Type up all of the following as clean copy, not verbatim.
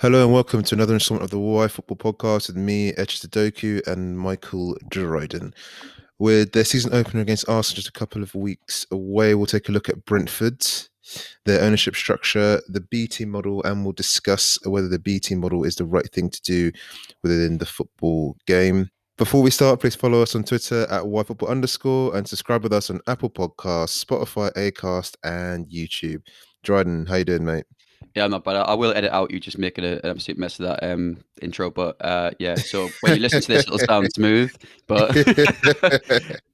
Hello and welcome to another installment of the Wyfutbol podcast with me, Doku, and Michael Dryden. With their season opener against Arsenal just a couple of weeks away, we'll take a look at Brentford, their ownership structure, the B team model, and we'll discuss whether the B team model is the right thing to do within the football game. Before we start, please follow us on Twitter at Yfootball_ and subscribe with us on Apple Podcasts, Spotify, Acast, and YouTube. Dryden, how you doing, mate? Yeah, I'm not bad. I will edit out you just making an absolute mess of that intro, but yeah. So when you listen to this, it'll sound smooth. But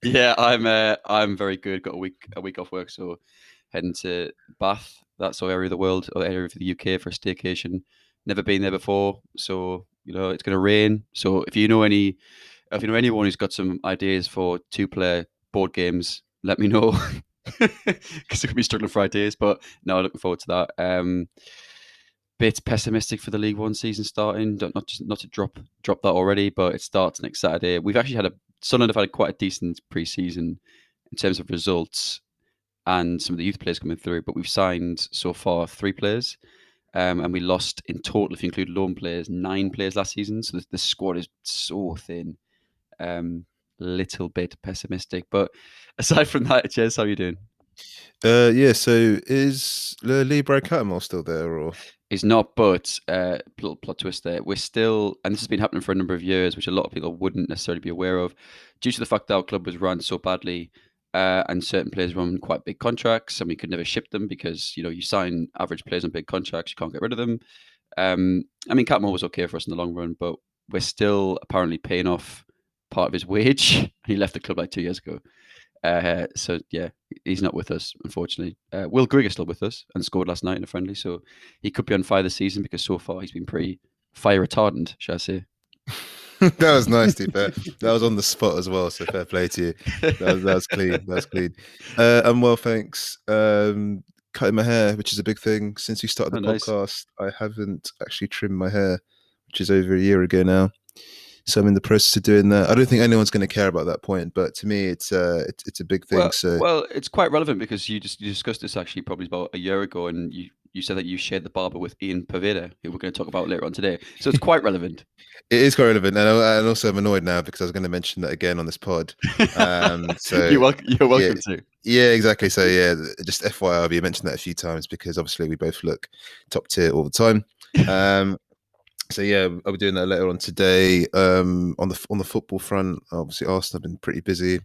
yeah, I'm very good. Got a week off work, so heading to Bath, that sort of area of the world or area of the UK for a staycation. Never been there before, so it's going to rain. So if you know anyone who's got some ideas for two-player board games, let me know because we'll be struggling for ideas. But no, looking forward to that. Bit pessimistic for the League One season starting. Not to drop that already, but it starts next Saturday. We've actually Sunderland have had quite a decent pre-season in terms of results and some of the youth players coming through. But we've signed so far 3 players, and we lost in total, if you include loan players, 9 players last season. So the squad is so thin. Little bit pessimistic, but aside from that, Jez, how are you doing? Yeah, so is Lee Brad still there or? Is not, but little plot twist there. We're still, and this has been happening for a number of years, which a lot of people wouldn't necessarily be aware of, due to the fact that our club was run so badly, and certain players were on quite big contracts, and we could never ship them because you sign average players on big contracts, you can't get rid of them. I mean, Catmull was okay for us in the long run, but we're still apparently paying off part of his wage. He left the club like 2 years ago. So yeah, he's not with us, unfortunately. Will Grigg is still with us and scored last night in a friendly, so he could be on fire this season because so far he's been pretty fire retardant, shall I say? That was nice, to be fair. That was on the spot as well, so fair play to you. That was clean. That was clean. I'm well, thanks. Cutting my hair, which is a big thing. Since we started Oh, the nice. podcast, I haven't actually trimmed my hair, which is over a year ago now. So I'm in the process of doing that. I don't think anyone's going to care about that point, but to me, it's a big thing. Well, So well, it's quite relevant because you discussed this actually probably about a year ago, and you said that you shared the barber with Ian Paveda, who we're going to talk about later on today. So it's quite relevant. it is quite relevant, and also I'm annoyed now because I was going to mention that again on this pod. So You're yeah, welcome to. yeah, exactly. So yeah, just FYI, you mentioned that a few times because obviously we both look top tier all the time. Um, so yeah, I'll be doing that later on today. On the football front, obviously Arsenal have been pretty busy,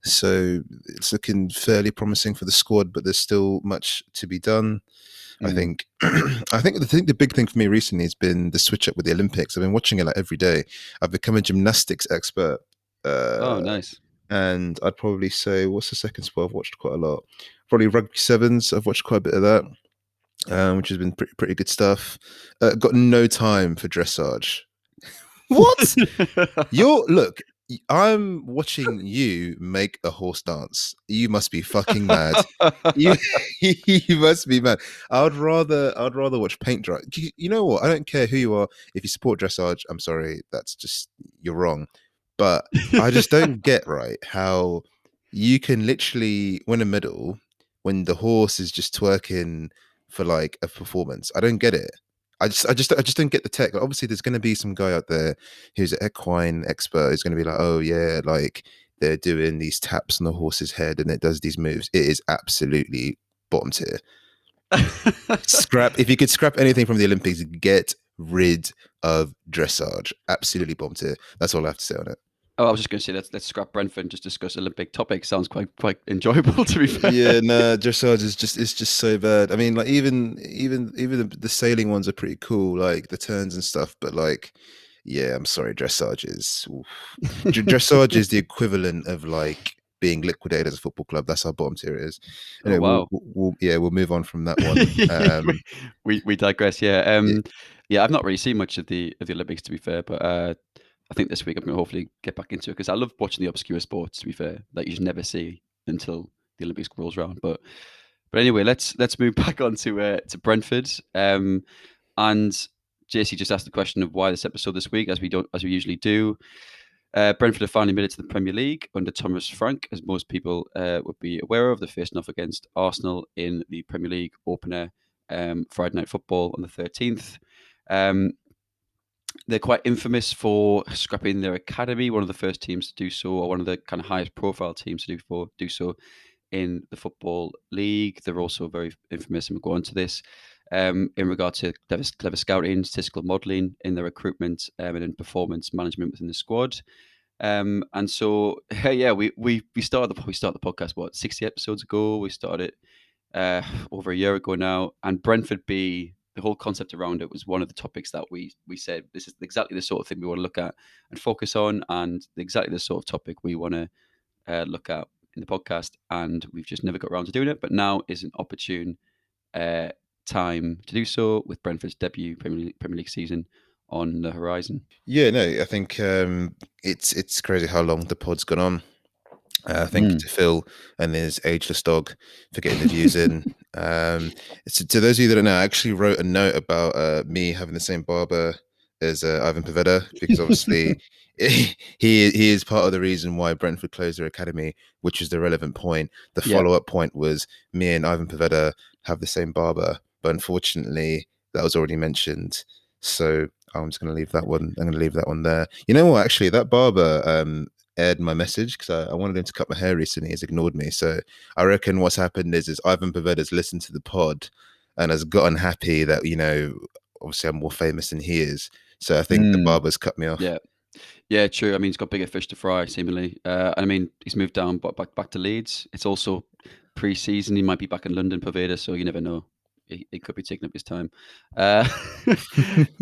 so it's looking fairly promising for the squad, but there's still much to be done. I Mm. think I think the big thing for me recently has been the switch up with the Olympics. I've been watching it like every day. I've become a gymnastics expert. Oh, Uh, nice. and I'd probably say, what's the second sport I've watched quite a lot? Probably rugby sevens. I've watched quite a bit of that, which has been pretty good stuff. Got no time for dressage. What? You're look. I'm watching you make a horse dance. You must be fucking mad. You you must be mad. I'd rather watch paint dry. You know what? I don't care who you are. If you support dressage, I'm sorry. That's just you're wrong. But I just don't get right how you can literally win a medal when the horse is just twerking for like a performance. I don't get it. I just don't get the tech. Like, obviously, there's going to be some guy out there who's an equine expert who's going to be like, oh yeah, like they're doing these taps on the horse's head and it does these moves. It is absolutely bottom tier. Scrap. If you could scrap anything from the Olympics, get rid of dressage. Absolutely bottom tier. That's all I have to say on it. Oh, I was just going to say let's scrap Brentford and just discuss Olympic topics. Sounds quite enjoyable, to be fair. Yeah, no, dressage is just it's just so bad. I mean, like even the sailing ones are pretty cool, like the turns and stuff. But like, yeah, I'm sorry, dressage is oof. Dressage is the equivalent of like being liquidated as a football club. That's how bottom tier it is. Oh Anyway, we'll, wow. we'll yeah we'll move on from that one. we, we digress. Yeah. Yeah. I've not really seen much of the Olympics, to be fair, but I think this week I'm going to hopefully get back into it because I love watching the obscure sports. To be fair, that you just never see until the Olympics rolls around. But anyway, let's move back on to Brentford. And JC just asked the question of why this episode this week, as we usually do. Brentford have finally made it to the Premier League under Thomas Frank, as most people would be aware of. They're facing off against Arsenal in the Premier League opener Friday Night Football on the 13th. Um, they're quite infamous for scrapping their academy, one of the first teams to do so, or one of the kind of highest profile teams to do so in the Football League. They're also very infamous, and we'll go on to this, in regard to clever scouting, statistical modelling in their recruitment, and in performance management within the squad. And so, yeah, we started the podcast, what, 60 episodes ago. We started it over a year ago now, and Brentford B. The whole concept around it was one of the topics that we said this is exactly the sort of thing we want to look at and focus on, and exactly the sort of topic we want to look at in the podcast. And we've just never got around to doing it, but now is an opportune uh, time to do so with Brentford's debut Premier League season on the horizon. Yeah, no, I think it's crazy how long the pod's gone on. Thank you Mm. to Phil and his ageless dog for getting the views in. To those of you that don't know, I actually wrote a note about me having the same barber as Ivan Pavetta, because obviously he is part of the reason why Brentford closed their academy, which is the relevant point. The Yeah. follow-up point was me and Ivan Pavetta have the same barber, but unfortunately that was already mentioned. So I'm just going to leave that one. I'm going to leave that one there. You know what? Actually, that barber aired my message because I wanted him to cut my hair recently. He's ignored me. So I reckon what's happened is Ivan Paveda's listened to the pod and has gotten happy that, obviously I'm more famous than he is. So I think the Mm. barber's cut me off. Yeah. Yeah, true. I mean, he's got bigger fish to fry, seemingly. I mean, he's moved down, but back to Leeds. It's also pre-season. He might be back in London, Pavetta, so you never know. He could be taking up his time. Uh,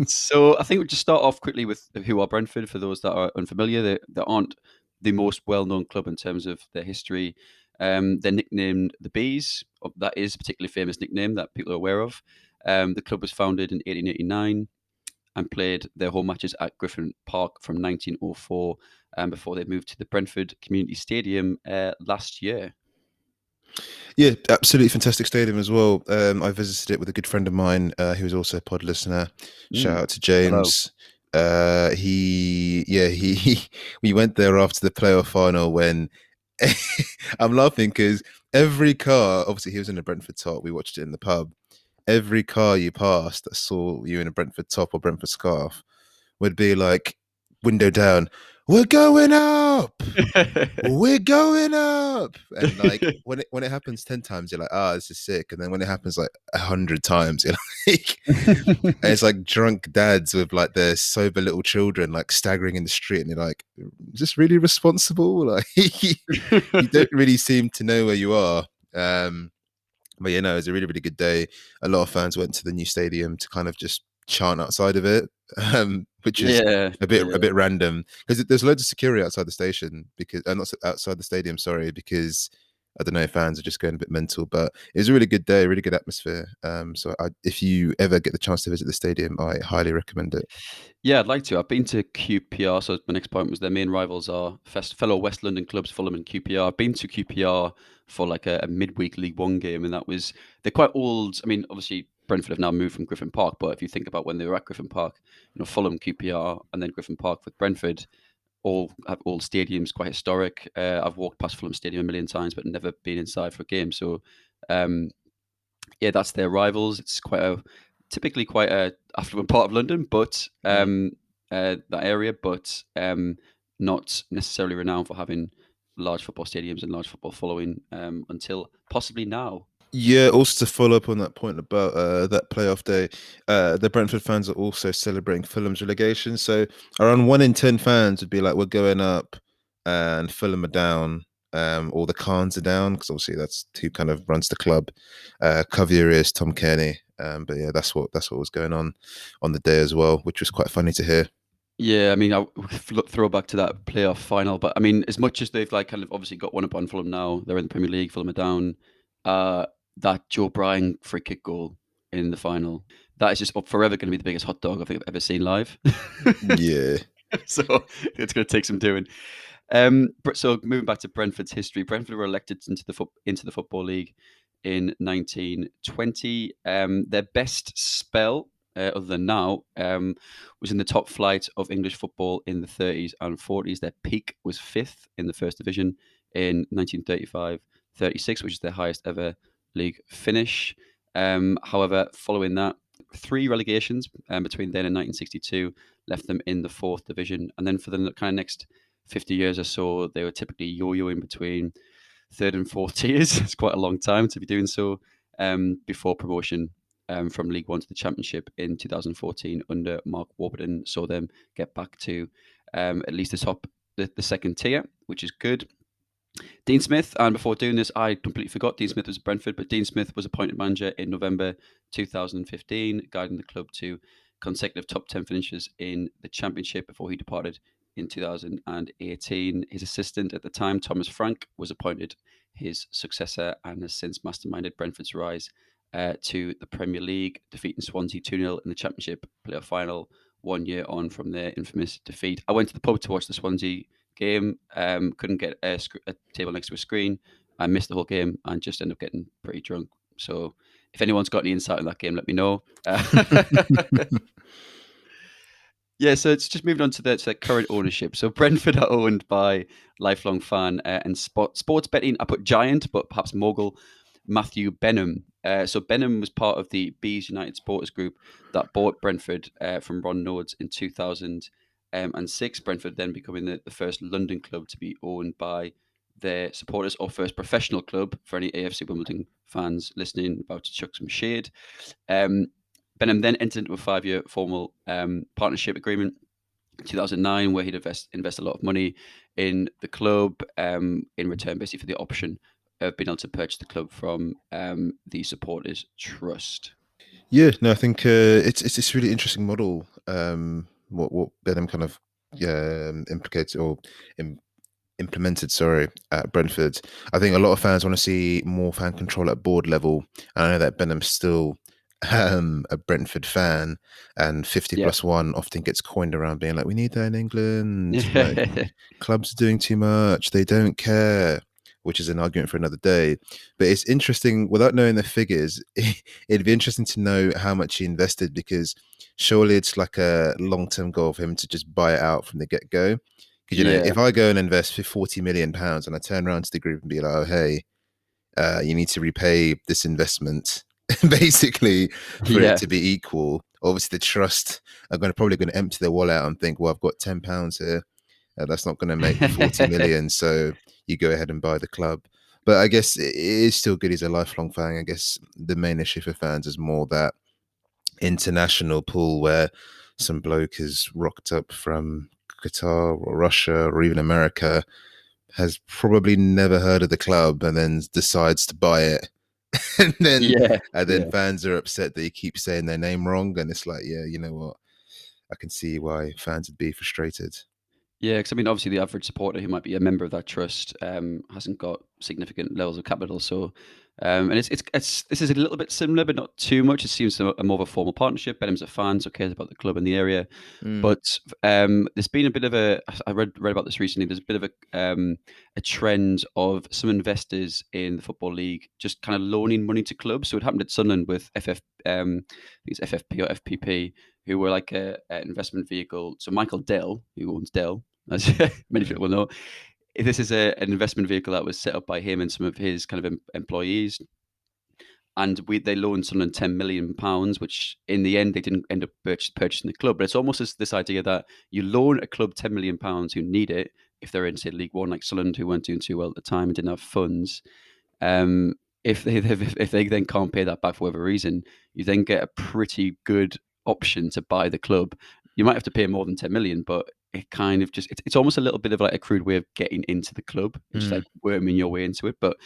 so I think we'll just start off quickly with who are Brentford, for those that are unfamiliar. They aren't the most well-known club in terms of their history. They're nicknamed the Bees. That is a particularly famous nickname that people are aware of. The club was founded in 1889 and played their home matches at Griffin Park from 1904, before they moved to the Brentford Community Stadium last year. Yeah, absolutely fantastic stadium as well. I visited it with a good friend of mine who was also a pod listener. Shout out to Hello. James. We went there after the playoff final when I'm laughing because every car, obviously he was in a Brentford top. We watched it in the pub. Every car you passed that saw you in a Brentford top or Brentford scarf would be like, window down, we're going up. We're going up. And like when it happens 10 times, you're like, this is sick. And then when it happens like 100 times, you're like, and it's like drunk dads with like their sober little children like staggering in the street, and you're like, is this really responsible? Like you don't really seem to know where you are. But it was a really, really good day. A lot of fans went to the new stadium to kind of just chant outside of it, which is Yeah, a bit yeah. random because there's loads of security outside the station because not outside the stadium, sorry, because I don't know, fans are just going a bit mental. But it was a really good day, really good atmosphere. If you ever get the chance to visit the stadium, I highly recommend it. Yeah, I'd like to. I've been to QPR, so my next point was their main rivals are fellow West London clubs, Fulham and QPR. I've been to QPR for like a midweek League One game, and they're quite old. I mean, obviously Brentford have now moved from Griffin Park, but if you think about when they were at Griffin Park, Fulham, QPR, and then Griffin Park with Brentford, all have old stadiums, quite historic. I've walked past Fulham Stadium a million times, but never been inside for a game. So, um, yeah, that's their rivals. It's typically quite a affluent part of London, but Mm. that area, but not necessarily renowned for having large football stadiums and large football following, until possibly now. Yeah, also to follow up on that point about that playoff day, the Brentford fans are also celebrating Fulham's relegation. So around 1 in 10 fans would be like, "We're going up," and Fulham are down, or the Khans are down because obviously that's who kind of runs the club. Covier is Tom Kearney, but yeah, that's what was going on the day as well, which was quite funny to hear. Yeah, I mean, I throw back to that playoff final, but I mean, as much as they've like kind of obviously got one up on Fulham now, they're in the Premier League. Fulham are down. That Joe Bryan free kick goal in the final, that is just forever going to be the biggest hot dog I think I've ever seen live. Yeah. So it's going to take some doing. So moving back to Brentford's history, Brentford were elected into the Football League in 1920. Their best spell, other than now, was in the top flight of English football in the 30s and 40s. Their peak was fifth in the First Division in 1935-36, which is their highest ever league finish. However, following that, 3 relegations between then and 1962, left them in the 4th division. And then for the kind of next 50 years or so, they were typically yo-yoing between 3rd and 4th tiers. It's quite a long time to be doing so, before promotion from League One to the Championship in 2014 under Mark Warburton saw them get back to at least the second tier, which is good. Dean Smith, and before doing this, I completely forgot Dean Smith was Brentford, but Dean Smith was appointed manager in November 2015, guiding the club to consecutive top 10 finishes in the Championship before he departed in 2018. His assistant at the time, Thomas Frank, was appointed his successor and has since masterminded Brentford's rise to the Premier League, defeating Swansea 2-0 in the Championship playoff final 1 year on from their infamous defeat. I went to the pub to watch the Swansea game. Couldn't get a table next to a screen. I missed the whole game and just ended up getting pretty drunk. So if anyone's got any insight on that game, let me know. Yeah, so it's just moving on to the current ownership. So Brentford are owned by lifelong fan and sports betting. I put giant, but perhaps mogul Matthew Benham. So Benham was part of the Bees United Supporters Group that bought Brentford from Ron Nodes in 2006. Brentford then becoming the first London club to be owned by their supporters, or first professional club for any AFC Wimbledon fans listening, about to chuck some shade. Benham then entered into a 5-year formal partnership agreement in 2009, where he'd invest a lot of money in the club in return, basically, for the option of being able to purchase the club from the supporters trust. Yeah, no, I think it's this really interesting model. What Benham kind of implicates or implemented, sorry, at Brentford. I think a lot of fans want to see more fan control at board level. I know that Benham's still a Brentford fan, and 50 Yeah. plus one often gets coined around being like, we need that in England. Like, Yeah. clubs are doing too much. They don't care, which is an argument for another day. But it's interesting, without knowing the figures, it'd be interesting to know how much he invested, because surely it's like a long-term goal for him to just buy it out from the get-go. Because, if I go and invest for £40 million and I turn around to the group and be like, oh, hey, you need to repay this investment, basically, for it Yeah. to be equal. Obviously, the trust are probably going to empty their wallet out and think, well, I've got £10 here. That's not going to make 40 million. So you go ahead and buy the club. But I guess it is still good. He's a lifelong fan. I guess the main issue for fans is more that international pool where some bloke has rocked up from Qatar or Russia or even America, has probably never heard of the club, and then decides to buy it. and then Yeah. and then Yeah. fans are upset that he keeps saying their name wrong, and it's like, yeah, you know what, I can see why fans would be frustrated. Yeah, because I mean, obviously, the average supporter who might be a member of that trust hasn't got significant levels of capital. So, and this is a little bit similar, but not too much. It seems a more of a formal partnership. Benham's a fan, so cares about the club in the area. Mm. But there's been a bit of I read about this recently. There's a bit of a trend of some investors in the Football League just kind of loaning money to clubs. So it happened at Sunderland with I think it's FFP or FPP, who were like an investment vehicle. So Michael Dell, who owns Dell, as many Mm. people will know, this is an investment vehicle that was set up by him and some of his kind of employees. And they loaned Sunderland £10 million, which in the end they didn't end up purchasing the club. But it's almost this idea that you loan a club £10 million who need it, if they're in, say, League One, like Sunderland, who weren't doing too well at the time and didn't have funds. Um, if they then can't pay that back for whatever reason, you then get a pretty good option to buy the club. You might have to pay more than 10 million, but it kind of just it's almost a little bit of like a crude way of getting into the club. It's just Mm. like worming your way into it. But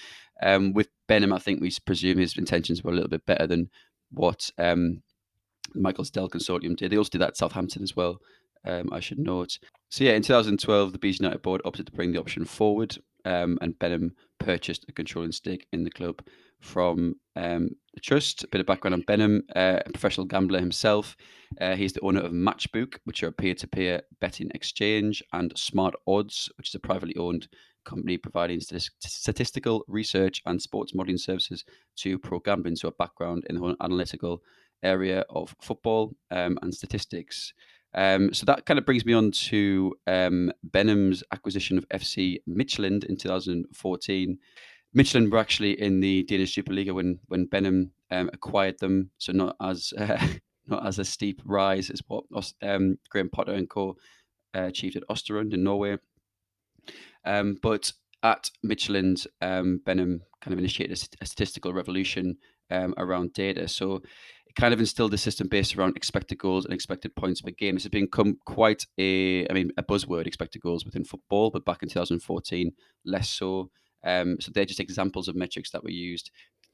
with Benham, I think we presume his intentions were a little bit better than what Michael's Dell Consortium did. They also did that at Southampton as well, I should note. So yeah, in 2012, the Bees United board opted to bring the option forward, and Benham purchased a controlling stake in the club from the trust. A bit of background on Benham, a professional gambler himself. He's the owner of Matchbook, which are a peer-to-peer betting exchange, and Smart Odds, which is a privately owned company providing statistical research and sports modeling services to pro gambling. So a background in the analytical area of football and statistics. So that kind of brings me on to Benham's acquisition of FC Midtjylland in 2014. Midtjylland were actually in the Danish Superliga when Benham acquired them, so not as not as a steep rise as what Graham Potter and co achieved at Osterund in Norway. But at Midtjylland, Benham kind of initiated a statistical revolution around data. So it kind of instilled a system based around expected goals and expected points per game. This has become quite a buzzword, expected goals within football, but back in 2014, less so. So they're just examples of metrics that were used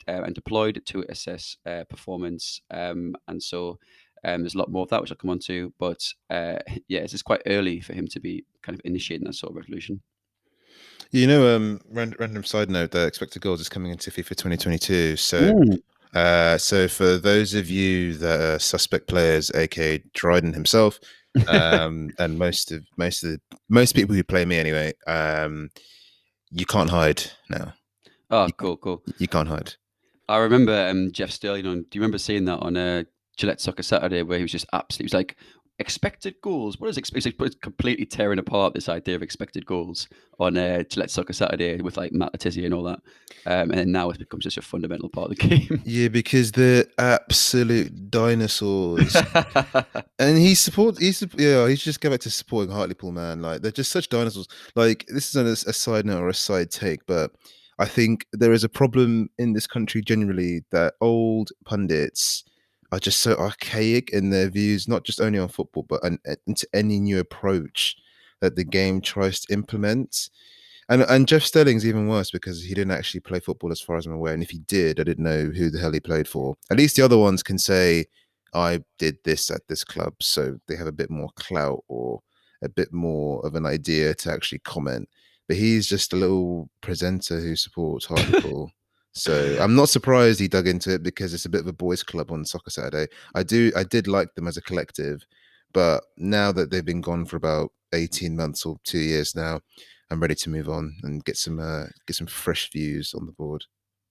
and deployed to assess performance. And so there's a lot more of that, which I'll come on to. But yeah, it's just quite early for him to be kind of initiating that sort of revolution. Random side note, the expected goals is coming into FIFA 2022. Mm. So for those of you that are suspect players, aka Dryden himself, and most people who play me anyway, you can't hide now. Oh, You, cool. you can't hide. I remember Jeff Sterling on. Do you remember seeing that on Gillette Soccer Saturday, where he was just absolutely, he was like, expected goals. What is expected? He's completely tearing apart this idea of expected goals on Gillette Soccer Saturday with like Matt Letizia and all that. And then now it becomes just a fundamental part of the game. Yeah, because they're absolute dinosaurs. And he's just go back to supporting Hartlepool, man. Like they're just such dinosaurs. Like this is a side note or a side take, but I think there is a problem in this country generally that old pundits are just so archaic in their views, not just only on football, but into any new approach that the game tries to implement. And Jeff Stelling's even worse because he didn't actually play football as far as I'm aware. And if he did, I didn't know who the hell he played for. At least the other ones can say, I did this at this club. So they have a bit more clout or a bit more of an idea to actually comment. But he's just a little presenter who supports Hartlepool. So I'm not surprised he dug into it because it's a bit of a boys' club on Soccer Saturday. I did like them as a collective, but now that they've been gone for about 18 months or 2 years now, I'm ready to move on and get some fresh views on the board.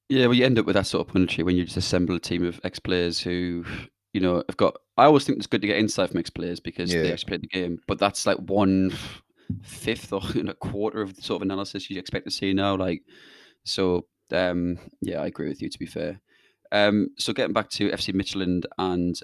Yeah, well, you end up with that sort of punditry when you just assemble a team of ex-players who, have got. I always think it's good to get insight from ex-players because they Yeah. actually played the game. But that's like 1/5 or a quarter of the sort of analysis you expect to see now. Like, so yeah, I agree with you. To be fair, so getting back to FC Midtjylland and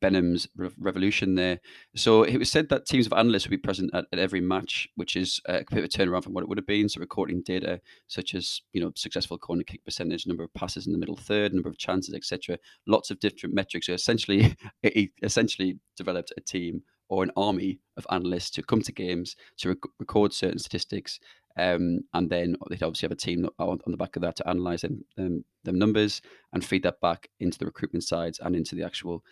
Benham's revolution there. So it was said that teams of analysts would be present at every match, which is a bit of a turnaround from what it would have been. So recording data such as successful corner kick percentage, number of passes in the middle third, number of chances, etc. Lots of different metrics. So essentially, he essentially developed a team or an army of analysts to come to games to record certain statistics. And then they'd obviously have a team on the back of that to analyze them numbers and feed that back into the recruitment sides and into the actual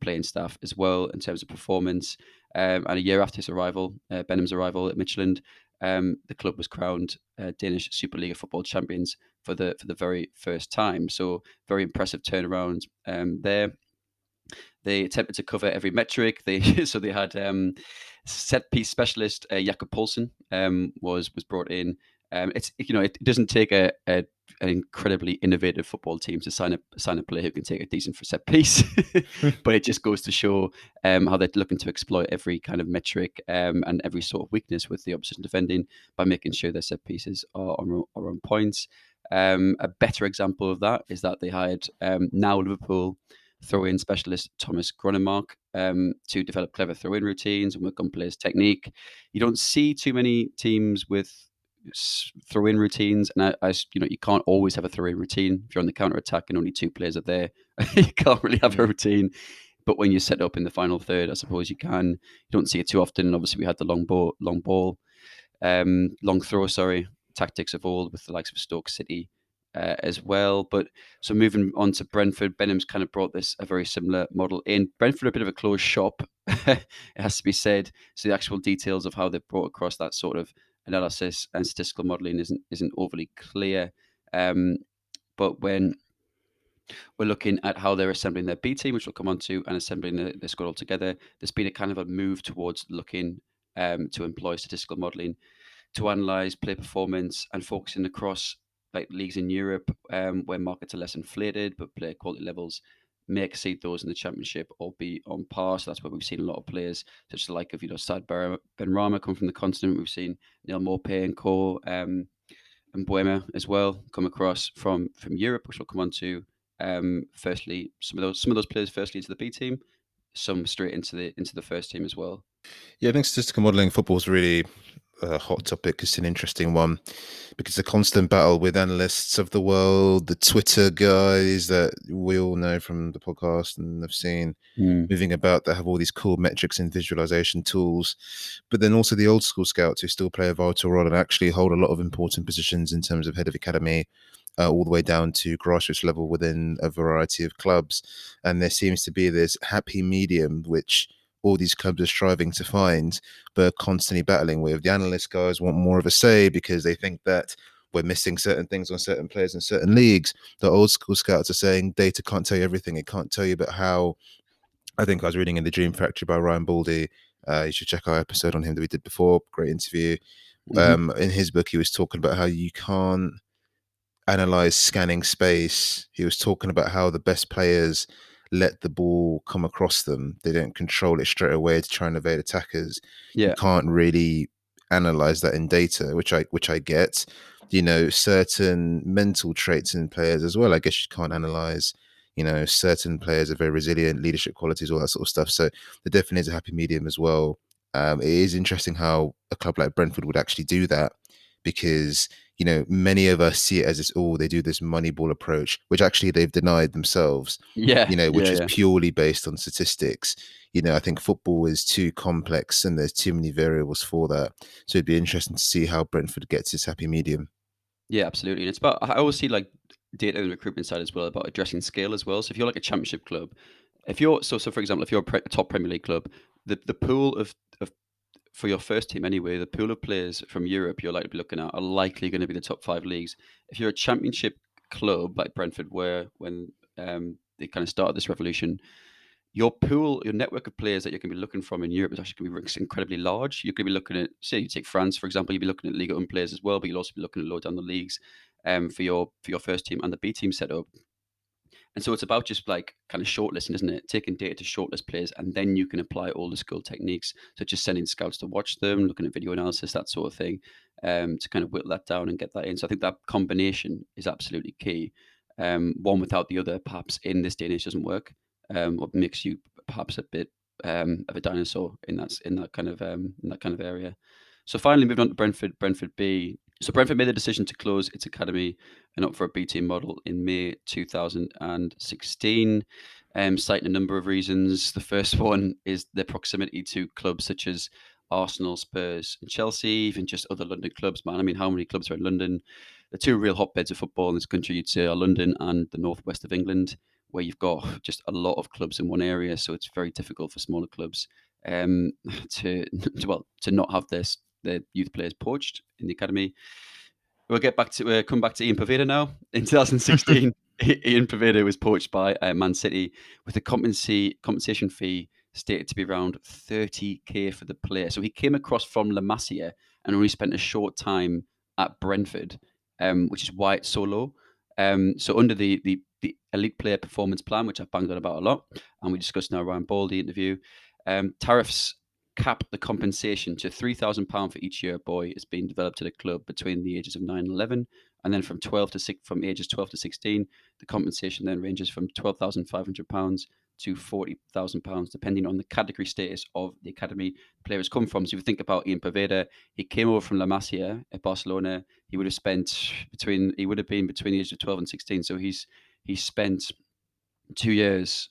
playing staff as well in terms of performance. And a year after his arrival, Benham's arrival at Midtjylland, the club was crowned Danish Superliga football champions for the very first time. So very impressive turnaround there. They attempted to cover every metric. They they had set piece specialist Jakob Poulsen was brought in. It doesn't take an incredibly innovative football team to sign a player who can take a decent for set piece, but it just goes to show how they're looking to exploit every kind of metric and every sort of weakness with the opposition defending by making sure their set pieces are on points. A better example of that is that they hired now Liverpool throw-in specialist Thomas Gronemark to develop clever throw-in routines and work on players' technique. You don't see too many teams with throw-in routines, and you can't always have a throw-in routine. If you're on the counter attack and only two players are there, you can't really have a routine. But when you set up in the final third, I suppose you can. You don't see it too often. And obviously, we had the long throw, tactics of old with the likes of Stoke City as well. But so moving on to Brentford, Benham's kind of brought a very similar model in. Brentford are a bit of a closed shop, it has to be said. So the actual details of how they've brought across that sort of analysis and statistical modelling isn't overly clear. But when we're looking at how they're assembling their B team, which we'll come on to, and assembling their squad all together, there's been a kind of a move towards looking to employ statistical modelling to analyze play performance and focusing across like leagues in Europe where markets are less inflated, but player quality levels may exceed those in the Championship or be on par. So that's where we've seen a lot of players, such as the like of Stade Benrahma come from the continent. We've seen Neil Maupay and Co. And Boehmer as well come across from Europe, which we'll come on to. Firstly, some of those players firstly into the B team, some straight into the first team as well. Yeah, I think statistical modelling in football is really a hot topic. It's an interesting one because the constant battle with analysts of the world, the Twitter guys that we all know from the podcast and have seen moving about that have all these cool metrics and visualization tools, but then also the old school scouts who still play a vital role and actually hold a lot of important positions in terms of head of academy, all the way down to grassroots level within a variety of clubs. And there seems to be this happy medium which all these clubs are striving to find, but constantly battling with. The analyst guys want more of a say because they think that we're missing certain things on certain players in certain leagues. The old school scouts are saying data can't tell you everything. It can't tell you about how. I think I was reading in the Dream Factory by Ryan Baldy. You should check our episode on him that we did before. Great interview. In his book, he was talking about how you can't analyze scanning space. He was talking about how the best players let the ball come across them. They don't control it straight away to try and evade attackers. You Yeah, can't really analyze that in data, which I get. Certain mental traits in players as well. I guess you can't analyze. Certain players are very resilient, leadership qualities, all that sort of stuff. So there definitely is a happy medium as well. It is interesting how a club like Brentford would actually do that because many of us see it as this, they do this Moneyball approach, which actually they've denied themselves, yeah, which yeah, is yeah. purely based on statistics. I think football is too complex and there's too many variables for that. So it'd be interesting to see how Brentford gets this happy medium. Yeah, absolutely. And it's about, I always see like data and recruitment side as well about addressing scale as well. So if you're like a championship club, if you're so for example, if you're a top Premier League club, the pool of for your first team anyway, the pool of players from Europe you're likely to be looking at are likely going to be the top 5 leagues. If you're a championship club like Brentford were when they kind of started this revolution, your pool, your network of players that you're going to be looking from in Europe is actually going to be incredibly large. You're going to be looking at, say, you take France for example, you'll be looking at Liga 1 players as well, but you'll also be looking at low down the leagues for your first team and the B team setup. And so it's about just like kind of shortlisting, isn't it? Taking data to shortlist players, and then you can apply all the skill techniques. So just sending scouts to watch them, looking at video analysis, that sort of thing, to kind of whittle that down and get that in. So I think that combination is absolutely key. One without the other, perhaps in this day and age, doesn't work. What makes you perhaps a bit of a dinosaur in that kind of area. So finally, moving on to Brentford B. So Brentford made the decision to close its academy and opt for a B team model in May 2016, citing a number of reasons. The first one is their proximity to clubs such as Arsenal, Spurs, and Chelsea, even just other London clubs, man. I mean, how many clubs are in London? The two real hotbeds of football in this country, you'd say, are London and the northwest of England, where you've got just a lot of clubs in one area. So it's very difficult for smaller clubs um, to, to not have their youth players poached in the academy. We'll get back to come back to Ian Poveda now. In 2016, Ian Poveda was poached by Man City with a compensation fee stated to be around 30k for the player. So he came across from La Masia and only spent a short time at Brentford, which is why it's so low. So under the elite player performance plan, which I've banged on about a lot, and we discussed in our Ryan Baldy interview, tariffs cap the compensation to £3,000 for each year a boy is being developed at a club between the ages of 9 and 11, and then from from ages 12 to 16, the compensation then ranges from £12,500 to £40,000, depending on the category status of the academy players come from. So if you think about Ian Poveda, he came over from La Masia at Barcelona. He would have been between the ages of 12 and 16. So he's spent 2 years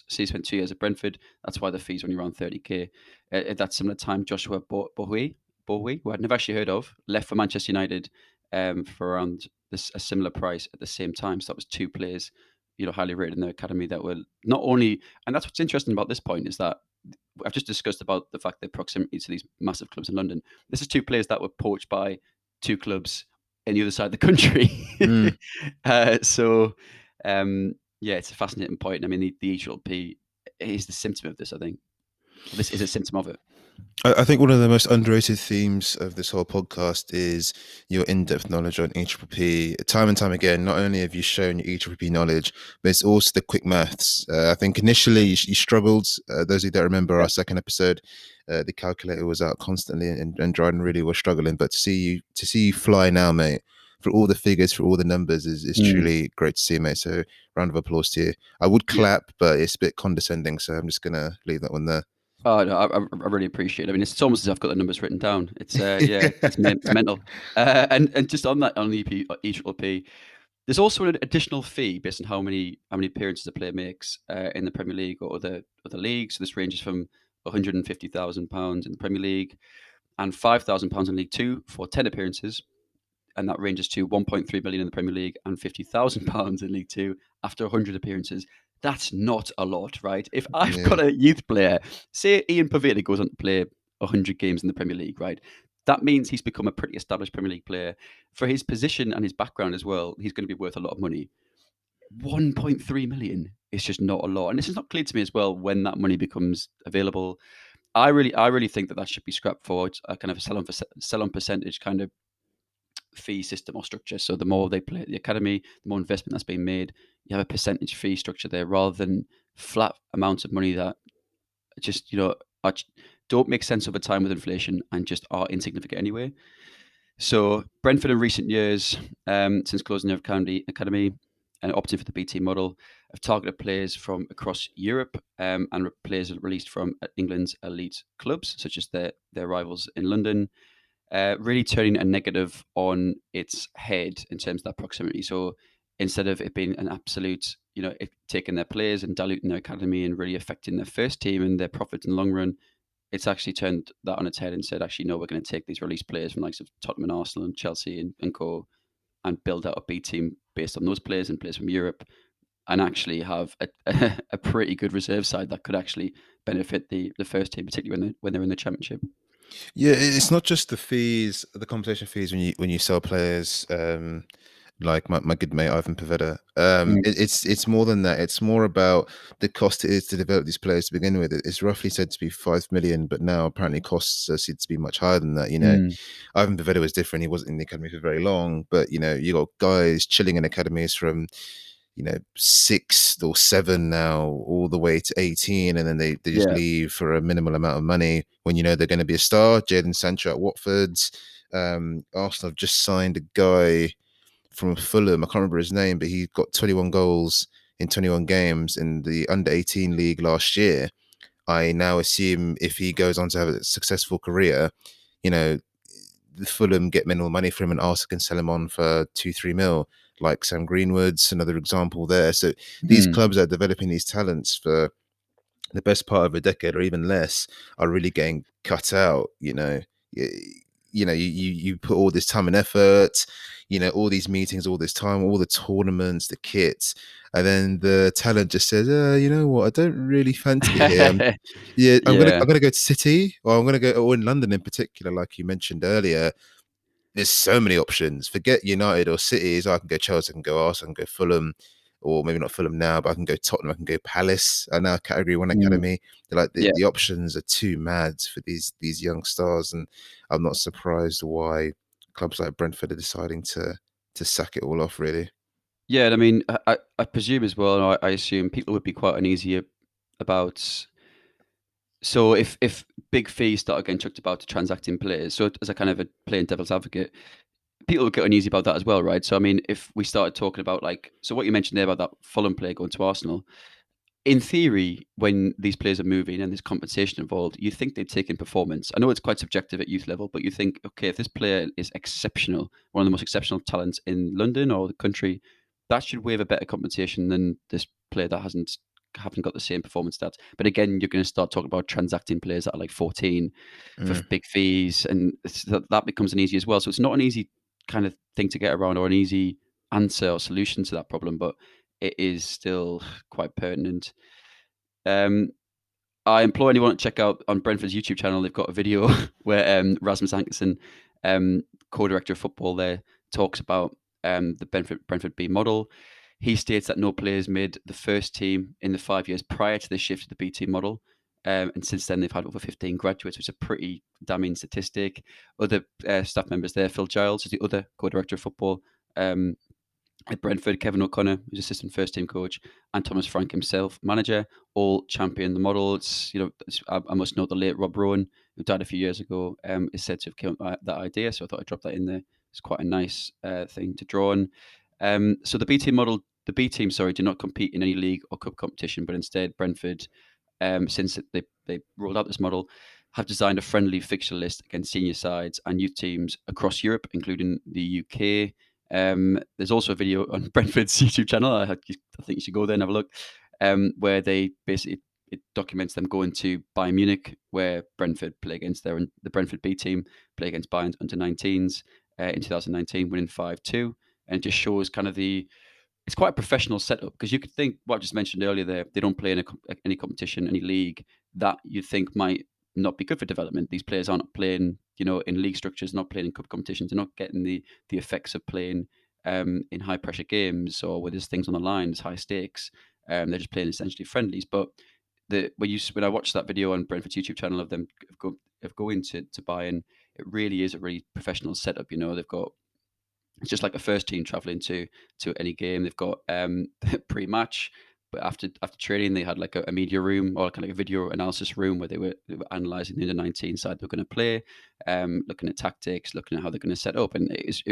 he spent 2 years at Brentford. That's why the fees only around 30k. At that similar time, Joshua Bohui, who I'd never actually heard of, left for Manchester United for around a similar price at the same time. So that was two players, highly rated in their academy that were not only, and that's what's interesting about this point is that I've just discussed about the fact that proximity to these massive clubs in London. This is two players that were poached by two clubs in the other side of the country. So yeah, it's a fascinating point. I mean, the HLP is the symptom of this, I think. This is a symptom of it. I think one of the most underrated themes of this whole podcast is your in-depth knowledge on EPP. Time and time again, not only have you shown your EPP knowledge, but it's also the quick maths. I think initially you struggled. Those of you that remember Yeah. our second episode, the calculator was out constantly, and Dryden really was struggling. But to see you fly now, mate, for all the figures, for all the numbers, is Mm. truly great to see, mate. So round of applause to you. I would Yeah. clap, but it's a bit condescending, so I'm just gonna leave that one there. Oh, no, I really appreciate it. I mean, it's almost as if I've got the numbers written down. It's yeah, it's mental. And just on that, on the EPP, there's also an additional fee based on how many appearances a player makes in the Premier League or other leagues. So this ranges from £150,000 in the Premier League and £5,000 in League Two for 10 appearances, and that ranges to 1.3 million in the Premier League and £50,000 in League Two after 100 appearances. That's not a lot, right? If I've Yeah. got a youth player, say Ian Pavetta goes on to play 100 games in the Premier League, right? That means he's become a pretty established Premier League player. For his position and his background as well, he's going to be worth a lot of money. 1.3 million is just not a lot. And this is not clear to me as well when that money becomes available. I really think that should be scrapped for a kind of a sell on percentage kind of fee system or structure. So the more they play at the academy, the more investment that's being made. You have a percentage fee structure there rather than flat amounts of money that just don't make sense over time with inflation and just are insignificant anyway. So Brentford in recent years, since closing their academy and opting for the BT model, have targeted players from across Europe and players released from England's elite clubs, such as their rivals in London, really turning a negative on its head in terms of that proximity. So instead of it being an absolute, it taking their players and diluting their academy and really affecting their first team and their profits in the long run, it's actually turned that on its head and said, actually, no, we're going to take these released players from likes of Tottenham and Arsenal and Chelsea and co and build out a B team based on those players and players from Europe and actually have a pretty good reserve side that could actually benefit the first team, particularly when they're in the championship. Yeah, it's not just the fees, the compensation fees when you sell players. Like my good mate Ivan Pavetta. Mm. It's more than that. It's more about the cost it is to develop these players to begin with. It's roughly said to be 5 million, but now apparently costs are said to be much higher than that. Mm. Ivan Pavetta was different. He wasn't in the academy for very long, but you got guys chilling in academies from 6 or 7 now, all the way to 18, and then they just Yeah. leave for a minimal amount of money when they're going to be a star. Jadon Sancho at Watford. Arsenal have just signed a guy from Fulham. I can't remember his name, but he got 21 goals in 21 games in the under 18 league last year. I now assume if he goes on to have a successful career, you know, the Fulham get minimal money for him and Arsenal can sell him on for 2-3 mil, like Sam Greenwood's another example there. So these Mm. clubs are developing these talents for the best part of a decade or even less are really getting cut out. You put all this time and effort, all these meetings, all this time, all the tournaments, the kits, and then the talent just says, you know what, I don't really fancy it here. Yeah, I'm gonna Yeah. I'm gonna go to City, or I'm gonna go, or in London in particular, like you mentioned earlier. There's so many options. Forget United or Cities. I can go Chelsea, I can go Arsenal, I can go Fulham, or maybe not Fulham now, but I can go Tottenham, I can go Palace. Are now Category One Mm. academy. They're like the, Yeah. the options are too mad for these young stars, and I'm not surprised why clubs like Brentford are deciding to sack it all off. Really. Yeah, and I mean, I presume as well, and I assume people would be quite uneasy about. So if big fees start getting chucked about to transacting players, so as a kind of a playing devil's advocate, people would get uneasy about that as well, right? So I mean, if we started talking about so what you mentioned there about that Fulham player going to Arsenal, in theory, when these players are moving and there's compensation involved, you think they'd take in performance. I know it's quite subjective at youth level, but you think, okay, if this player is exceptional, one of the most exceptional talents in London or the country, that should waive a better compensation than this player that haven't got the same performance stats. But again, you're going to start talking about transacting players that are like 14 for Mm. big fees, and that becomes an easy as well. So it's not an easy kind of thing to get around or an easy answer or solution to that problem, but it is still quite pertinent. Um, I implore anyone to check out on Brentford's YouTube channel. They've got a video where Rasmus Ankersen, co-director of football there, talks about the Brentford B model. He states that no players made the first team in the 5 years prior to the shift to the B team model. And since then, they've had over 15 graduates, which is a pretty damning statistic. Other staff members there, Phil Giles is the other co-director of football. At Brentford, Kevin O'Connor, who's assistant first team coach, and Thomas Frank himself, manager, all champion the model. I must note the late Rob Rowan, who died a few years ago, is said to have killed that idea. So I thought I'd drop that in there. It's quite a nice thing to draw on. So the B team model, the B team, sorry, do not compete in any league or cup competition, but instead Brentford, since they rolled out this model, have designed a friendly fixture list against senior sides and youth teams across Europe, including the UK. There's also a video on Brentford's YouTube channel. I think you should go there and have a look, where they basically it documents them going to Bayern Munich, where Brentford play against the Brentford B team play against Bayern's under 19s in 2019, winning 5-2, and it just shows kind of it's quite a professional setup, because you could think what I just mentioned earlier there, they don't play in any competition, any league, that you think might not be good for development. These players aren't playing, in league structures, not playing in cup competitions, they're not getting the effects of playing in high pressure games or where there's things on the line, there's high stakes. They're just playing essentially friendlies. But when I watched that video on Brentford's YouTube channel of them going to Bayern, it really is a really professional setup. They've got, it's just like a first team traveling to any game. They've got pre-match, but after training, they had like a media room, or kind of like a video analysis room, where they were analysing the under 19 side they're going to play, looking at tactics, looking at how they're going to set up, and it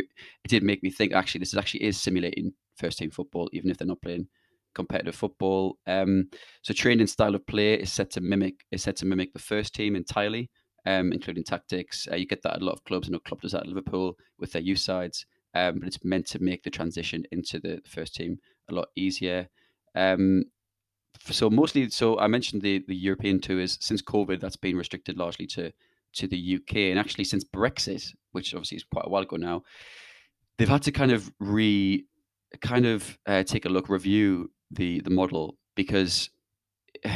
did make me think, actually this is simulating first team football, even if they're not playing competitive football. So training style of play is set to mimic the first team entirely, including tactics. You get that at a lot of clubs. I know Klopp does that at Liverpool with their youth sides. But it's meant to make the transition into the first team a lot easier. So I mentioned the European tours. Since COVID, that's been restricted largely to the UK, and actually since Brexit, which obviously is quite a while ago now, they've had to kind of take a look, review the model, because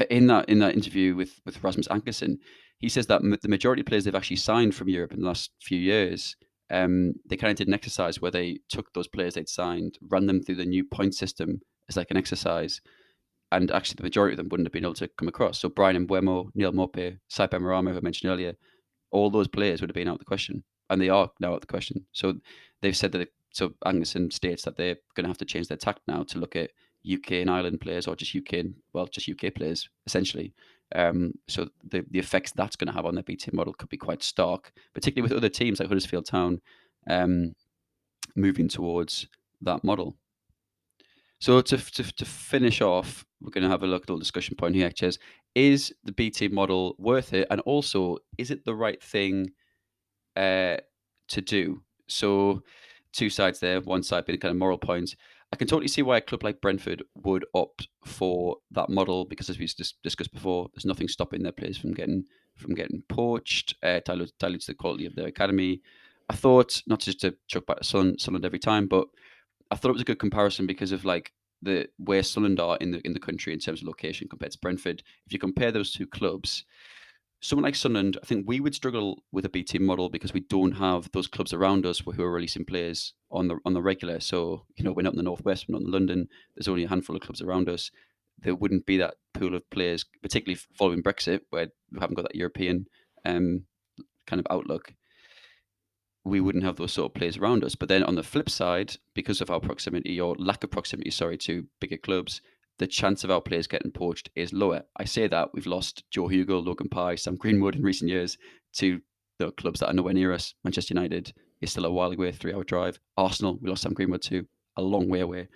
in that interview with Rasmus Ankersen, he says that the majority of players they've actually signed from Europe in the last few years, they kind of did an exercise where they took those players they'd signed, ran them through the new point system as like an exercise, and actually the majority of them wouldn't have been able to come across. So Brian Mbeumo, Neil Maupay, Saipa Marama, who I mentioned earlier, all those players would have been out of the question, and they are now out of the question. So they've said that. So Angerson states that they're going to have to change their tact now to look at UK and Ireland players, or just just UK players essentially. So the effects that's going to have on their B team model could be quite stark, particularly with other teams like Huddersfield Town moving towards that model. So to finish off, we're going to have a little discussion point here, Ches. Is the B team model worth it? And also, is it the right thing to do? So two sides there, one side being kind of moral points. I can totally see why a club like Brentford would opt for that model, because as we discussed before, there's nothing stopping their players from getting poached, dilutes the quality of their academy. I thought, not just to chuck back to Sunderland every time, but I thought it was a good comparison because of like where Sunderland are in the country in terms of location compared to Brentford. If you compare those two clubs, someone like Sunderland, I think we would struggle with a B team model because we don't have those clubs around us who are releasing players on the regular. So we're not in the northwest, we're not in London. There's only a handful of clubs around us. There wouldn't be that pool of players, particularly following Brexit, where we haven't got that European kind of outlook. We wouldn't have those sort of players around us. But then on the flip side, because of our proximity, or lack of proximity, sorry, to bigger clubs, the chance of our players getting poached is lower. I say that we've lost Joe Hugo, Logan Pye, Sam Greenwood in recent years to the clubs that are nowhere near us. Manchester United is still a while away, 3-hour drive. Arsenal, we lost Sam Greenwood to, a long way away.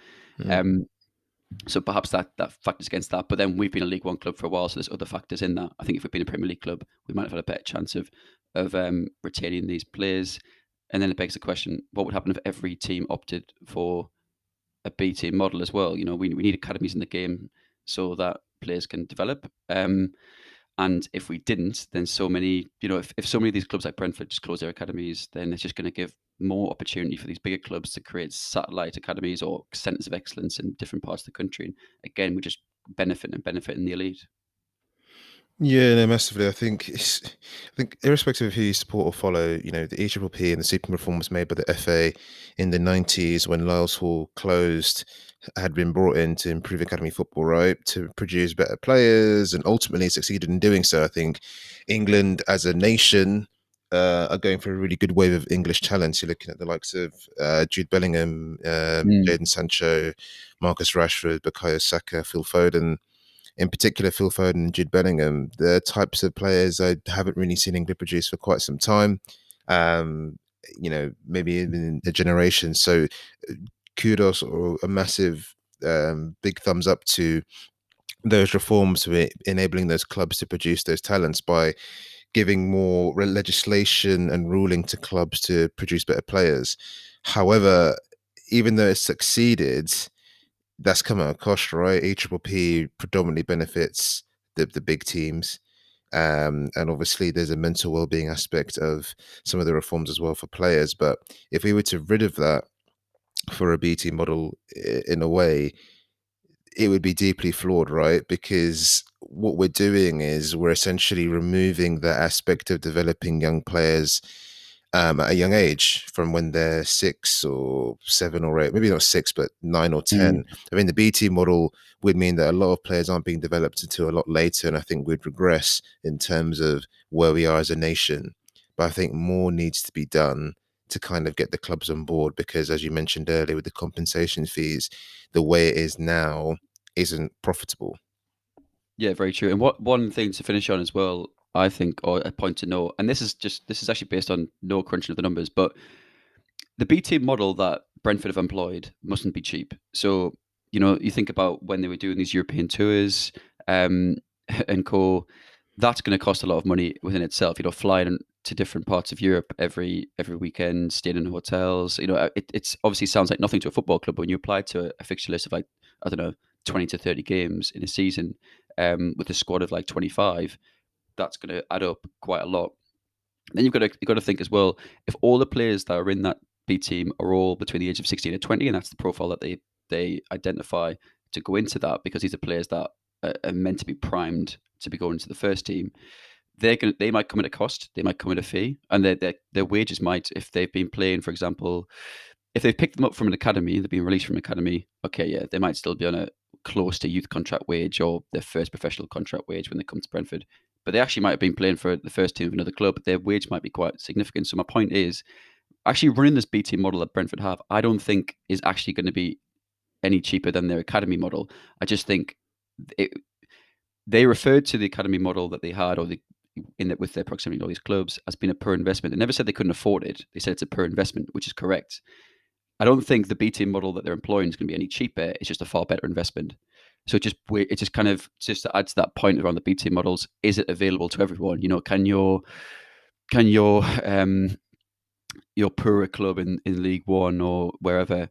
So perhaps that factors against that. But then we've been a League One club for a while, so there's other factors in that. I think if we'd been a Premier League club, we might have had a better chance of retaining these players. And then it begs the question: what would happen if every team opted for a B team model as well? We need academies in the game so that players can develop. And if we didn't, then so many, if so many of these clubs like Brentford just close their academies, then it's just going to give more opportunity for these bigger clubs to create satellite academies or centres of excellence in different parts of the country. And again, we just benefit in the elite. Yeah, no, massively. I think irrespective of who you support or follow, the EPP and the seeping reforms made by the FA in the 90s when Lyles Hall closed had been brought in to improve academy football, right? To produce better players, and ultimately succeeded in doing so. I think England as a nation are going for a really good wave of English talents. You're looking at the likes of Jude Bellingham, Jadon Sancho, Marcus Rashford, Bukayo Saka, Phil Foden. In particular, Phil Foden and Jude Bellingham, the types of players I haven't really seen England produce for quite some time. maybe in a generation. So kudos or a massive big thumbs up to those reforms for enabling those clubs to produce those talents by giving more legislation and ruling to clubs to produce better players. However, even though it's succeeded, that's come at a cost, right? eppp predominantly benefits the big teams. And obviously there's a mental well-being aspect of some of the reforms as well for players. But if we were to rid of that for a BT model, in a way, it would be deeply flawed, right? Because what we're doing is we're essentially removing the aspect of developing young players at a young age, from when they're 6 or 7 or 8, maybe not 6, but 9 or 10. I mean, the BT model would mean that a lot of players aren't being developed until a lot later, and I think we'd regress in terms of where we are as a nation. But I think more needs to be done to kind of get the clubs on board, because as you mentioned earlier, with the compensation fees, the way it is now isn't profitable. Yeah, very true. And one thing to finish on as well, I think, or a point to note, and this is actually based on no crunching of the numbers, but the B team model that Brentford have employed mustn't be cheap. So, you think about when they were doing these European tours, and co. That's going to cost a lot of money within itself. Flying to different parts of Europe every weekend, staying in hotels. It's obviously sounds like nothing to a football club, but when you apply to a fixture list of, like, I don't know, 20 to 30 games in a season, with a squad of like 25, that's going to add up quite a lot. Then you've got to think as well, if all the players that are in that B team are all between the age of 16 and 20, and that's the profile that they identify to go into that, because these are players that are meant to be primed to be going to the first team. They might come at a cost, they might come at a fee, and their wages might, if they've been playing, for example, if they've picked them up from an academy, they've been released from an academy, okay, yeah, they might still be on a close to youth contract wage or their first professional contract wage when they come to Brentford. But they actually might have been playing for the first team of another club, but their wage might be quite significant. So my point is, actually running this B team model that Brentford have, I don't think is actually going to be any cheaper than their academy model. I just think they referred to the academy model that they had, or with their proximity to all these clubs, as being a per investment. They never said they couldn't afford it. They said it's a per investment, which is correct. I don't think the B team model that they're employing is going to be any cheaper. It's just a far better investment. So it just kind of, just to add to that point around the B team models, is it available to everyone? Can your poorer club in League One or wherever,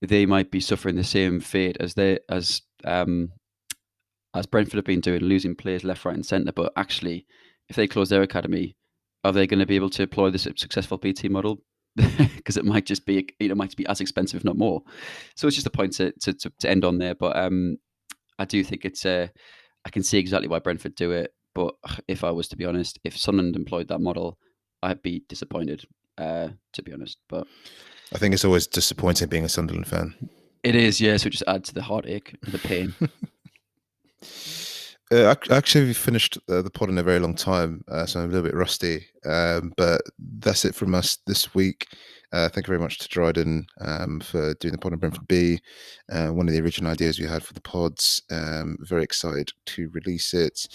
they might be suffering the same fate as Brentford have been doing, losing players left, right, and centre. But actually, if they close their academy, are they going to be able to employ this successful B team model? Because it might just be, might be as expensive, if not more. So it's just a point to end on there. But I do think I can see exactly why Brentford do it. But if I was to be honest, if Sunderland employed that model, I'd be disappointed, to be honest. But I think it's always disappointing being a Sunderland fan. it is, yeah. So it just adds to the heartache, the pain. I actually finished the pod in a very long time, so I'm a little bit rusty. But that's it from us this week. Thank you very much to Dryden for doing the pod on Brentford B. One of the original ideas we had for the pods. Very excited to release it.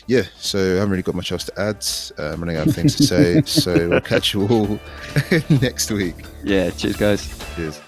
Yeah, so I haven't really got much else to add. I'm running out of things to say, so I'll catch you all next week. Yeah, cheers, guys. Cheers.